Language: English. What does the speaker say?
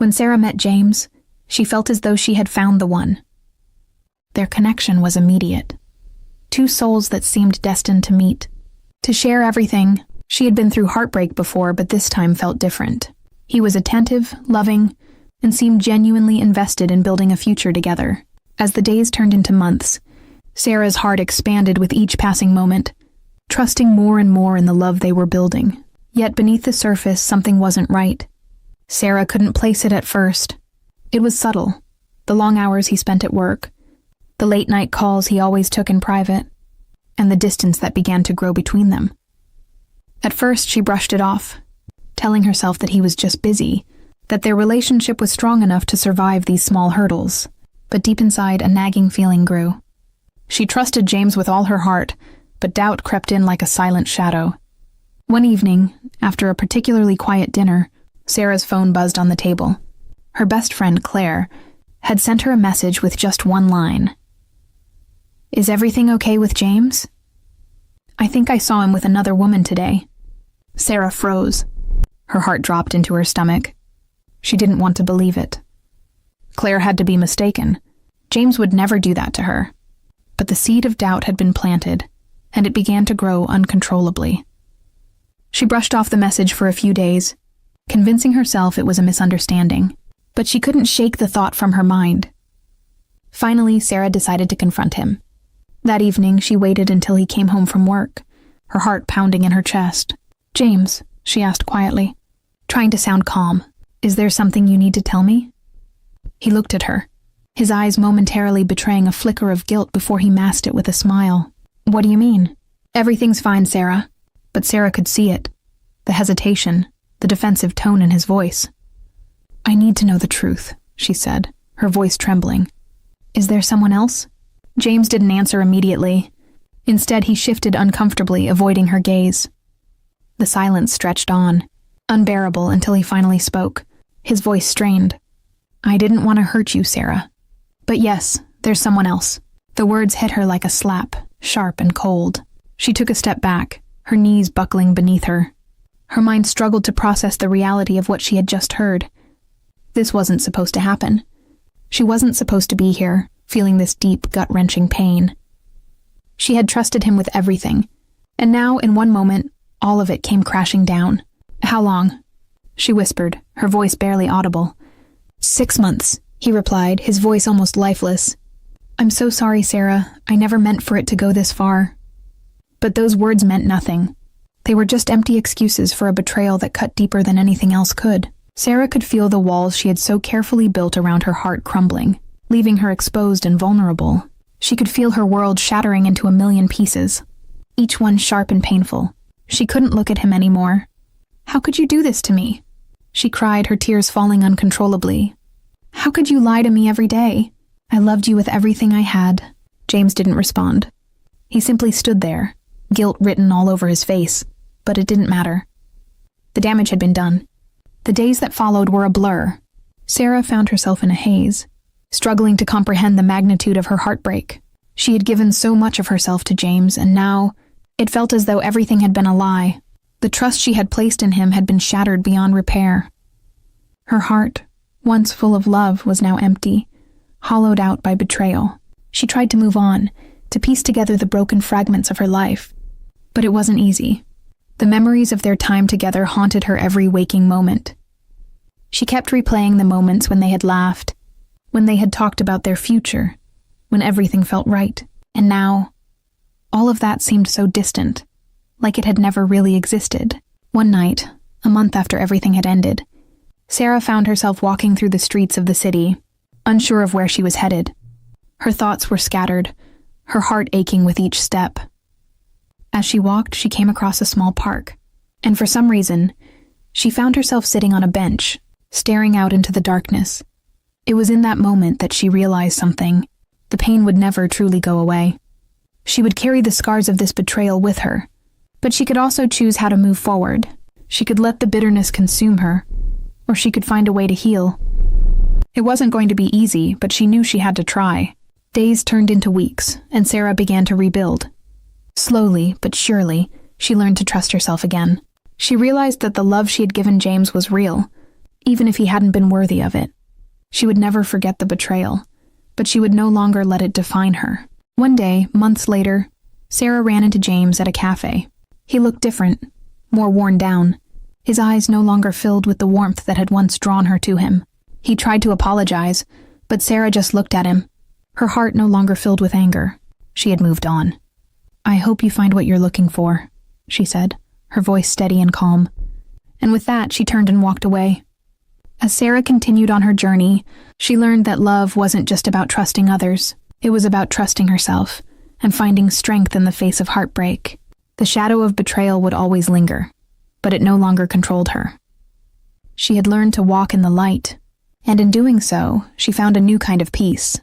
When Sarah met James, she felt as though she had found the one. Their connection was immediate. Two souls that seemed destined to meet. To share everything. She had been through heartbreak before, but this time felt different. He was attentive, loving, and seemed genuinely invested in building a future together. As the days turned into months, Sarah's heart expanded with each passing moment, trusting more and more in the love they were building. Yet beneath the surface, something wasn't right. Sarah couldn't place it at first. It was subtle. The long hours he spent at work, the late-night calls he always took in private, and the distance that began to grow between them. At first, she brushed it off, telling herself that he was just busy, that their relationship was strong enough to survive these small hurdles. But deep inside, a nagging feeling grew. She trusted James with all her heart, but doubt crept in like a silent shadow. One evening, after a particularly quiet dinner, Sarah's phone buzzed on the table. Her best friend, Claire, had sent her a message with just one line. "Is everything okay with James? I think I saw him with another woman today." Sarah froze. Her heart dropped into her stomach. She didn't want to believe it. Claire had to be mistaken. James would never do that to her. But the seed of doubt had been planted, and it began to grow uncontrollably. She brushed off the message for a few days, convincing herself it was a misunderstanding. But she couldn't shake the thought from her mind. Finally, Sarah decided to confront him. That evening, she waited until he came home from work, her heart pounding in her chest. "James," she asked quietly, trying to sound calm, "is there something you need to tell me?" He looked at her, his eyes momentarily betraying a flicker of guilt before he masked it with a smile. "What do you mean?" "Everything's fine, Sarah." But Sarah could see it, the hesitation, the defensive tone in his voice. "I need to know the truth," she said, her voice trembling. "Is there someone else?" James didn't answer immediately. Instead, he shifted uncomfortably, avoiding her gaze. The silence stretched on, unbearable until he finally spoke, his voice strained. "I didn't want to hurt you, Sarah. But yes, there's someone else." The words hit her like a slap, sharp and cold. She took a step back, her knees buckling beneath her. Her mind struggled to process the reality of what she had just heard. This wasn't supposed to happen. She wasn't supposed to be here, feeling this deep, gut-wrenching pain. She had trusted him with everything, and now, in one moment, all of it came crashing down. "How long?" she whispered, her voice barely audible. 6 months, he replied, his voice almost lifeless. "I'm so sorry, Sarah. I never meant for it to go this far." But those words meant nothing. They were just empty excuses for a betrayal that cut deeper than anything else could. Sarah could feel the walls she had so carefully built around her heart crumbling, leaving her exposed and vulnerable. She could feel her world shattering into a million pieces, each one sharp and painful. She couldn't look at him anymore. "How could you do this to me?" she cried, her tears falling uncontrollably. "How could you lie to me every day? I loved you with everything I had." James didn't respond. He simply stood there, guilt written all over his face, but it didn't matter. The damage had been done. The days that followed were a blur. Sarah found herself in a haze, struggling to comprehend the magnitude of her heartbreak. She had given so much of herself to James, and now it felt as though everything had been a lie. The trust she had placed in him had been shattered beyond repair. Her heart, once full of love, was now empty, hollowed out by betrayal. She tried to move on, to piece together the broken fragments of her life. But it wasn't easy. The memories of their time together haunted her every waking moment. She kept replaying the moments when they had laughed, when they had talked about their future, when everything felt right. And now, all of that seemed so distant, like it had never really existed. One night, a month after everything had ended, Sarah found herself walking through the streets of the city, unsure of where she was headed. Her thoughts were scattered, her heart aching with each step. As she walked, she came across a small park, and for some reason, she found herself sitting on a bench, staring out into the darkness. It was in that moment that she realized something. The pain would never truly go away. She would carry the scars of this betrayal with her, but she could also choose how to move forward. She could let the bitterness consume her, or she could find a way to heal. It wasn't going to be easy, but she knew she had to try. Days turned into weeks, and Sarah began to rebuild. Slowly, but surely, she learned to trust herself again. She realized that the love she had given James was real, even if he hadn't been worthy of it. She would never forget the betrayal, but she would no longer let it define her. One day, months later, Sarah ran into James at a cafe. He looked different, more worn down, his eyes no longer filled with the warmth that had once drawn her to him. He tried to apologize, but Sarah just looked at him, her heart no longer filled with anger. She had moved on. "I hope you find what you're looking for," she said, her voice steady and calm. And with that, she turned and walked away. As Sarah continued on her journey, she learned that love wasn't just about trusting others. It was about trusting herself and finding strength in the face of heartbreak. The shadow of betrayal would always linger, but it no longer controlled her. She had learned to walk in the light, and in doing so, she found a new kind of peace.